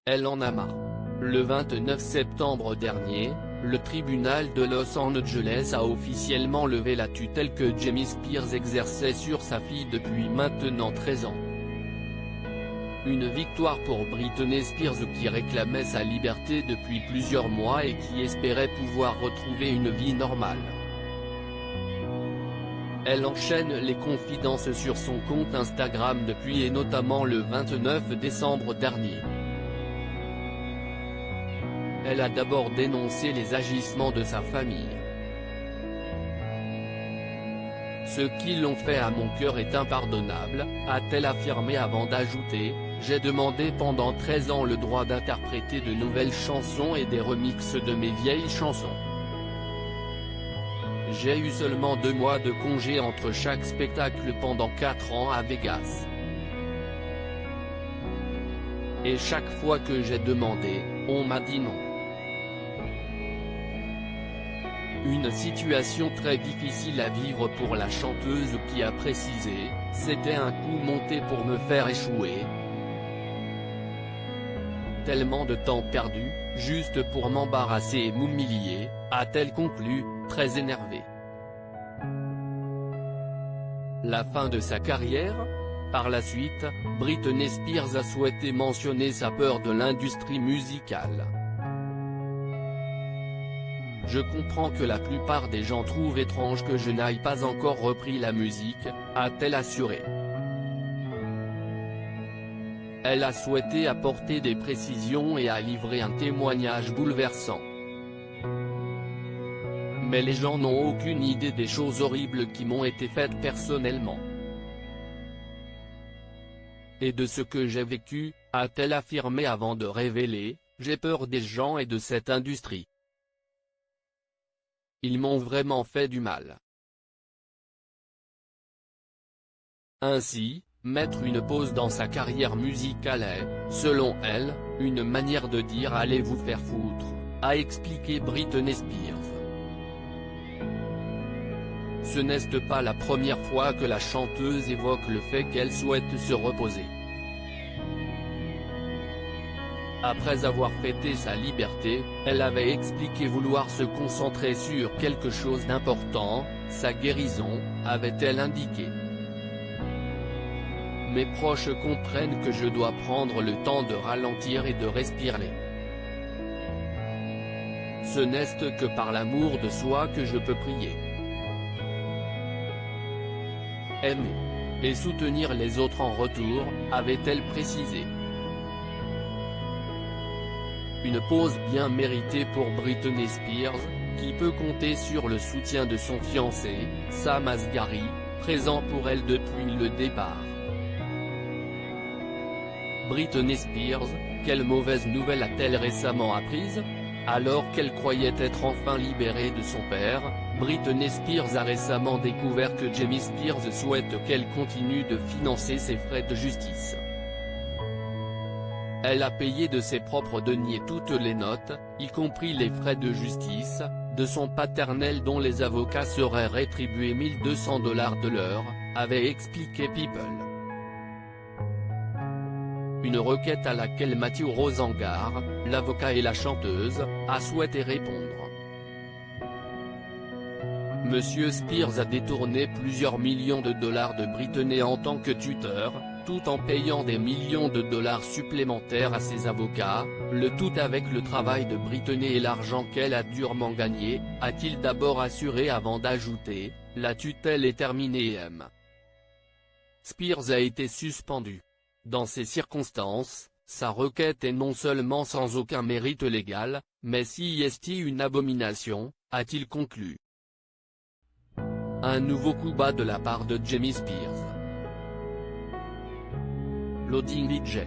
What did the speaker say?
Elle en a marre. Le 29 septembre dernier, le tribunal de Los Angeles a officiellement levé la tutelle que Jamie Spears exerçait sur sa fille depuis maintenant 13 ans. Une victoire pour Britney Spears qui réclamait sa liberté depuis plusieurs mois et qui espérait pouvoir retrouver une vie normale. Elle enchaîne les confidences sur son compte Instagram depuis et notamment le 29 décembre dernier. Elle a d'abord dénoncé les agissements de sa famille. Ce qu'ils l'ont fait à mon cœur est impardonnable, a-t-elle affirmé avant d'ajouter: j'ai demandé pendant 13 ans le droit d'interpréter de nouvelles chansons et des remixes de mes vieilles chansons. J'ai eu seulement 2 mois de congé entre chaque spectacle pendant 4 ans à Vegas. Et chaque fois que j'ai demandé, on m'a dit non. Une situation très difficile à vivre pour la chanteuse qui a précisé: c'était un coup monté pour me faire échouer. Tellement de temps perdu, juste pour m'embarrasser et m'humilier, a-t-elle conclu, très énervée. La fin de sa carrière? Par la suite, Britney Spears a souhaité mentionner sa peur de l'industrie musicale. Je comprends que la plupart des gens trouvent étrange que je n'aille pas encore repris la musique, a-t-elle assuré. Elle a souhaité apporter des précisions et a livré un témoignage bouleversant. Mais les gens n'ont aucune idée des choses horribles qui m'ont été faites personnellement. Et de ce que j'ai vécu, a-t-elle affirmé avant de révéler: j'ai peur des gens et de cette industrie. Ils m'ont vraiment fait du mal. Ainsi, mettre une pause dans sa carrière musicale est, selon elle, une manière de dire allez vous faire foutre, a expliqué Britney Spears. Ce n'est pas la première fois que la chanteuse évoque le fait qu'elle souhaite se reposer. Après avoir fêté sa liberté, elle avait expliqué vouloir se concentrer sur quelque chose d'important, sa guérison, avait-elle indiqué. Mes proches comprennent que je dois prendre le temps de ralentir et de respirer. Ce n'est que par l'amour de soi que je peux prier. Aimer. Et soutenir les autres en retour, avait-elle précisé. Une pause bien méritée pour Britney Spears, qui peut compter sur le soutien de son fiancé, Sam Asghari, présent pour elle depuis le départ. Britney Spears, quelle mauvaise nouvelle a-t-elle récemment apprise? Alors qu'elle croyait être enfin libérée de son père, Britney Spears a récemment découvert que Jamie Spears souhaite qu'elle continue de financer ses frais de justice. Elle a payé de ses propres deniers toutes les notes, y compris les frais de justice, de son paternel dont les avocats seraient rétribués $1200 de l'heure, avait expliqué People. Une requête à laquelle Matthew Rosengar, l'avocat et la chanteuse, a souhaité répondre. Monsieur Spears a détourné plusieurs millions de dollars de Britney en tant que tuteur, tout en payant des millions de dollars supplémentaires à ses avocats, le tout avec le travail de Britney et l'argent qu'elle a durement gagné, a-t-il d'abord assuré avant d'ajouter: la tutelle est terminée et M. Spears a été suspendu. Dans ces circonstances, sa requête est non seulement sans aucun mérite légal, mais si est une abomination, a-t-il conclu. Un nouveau coup bas de la part de Jamie Spears. Loading DJ.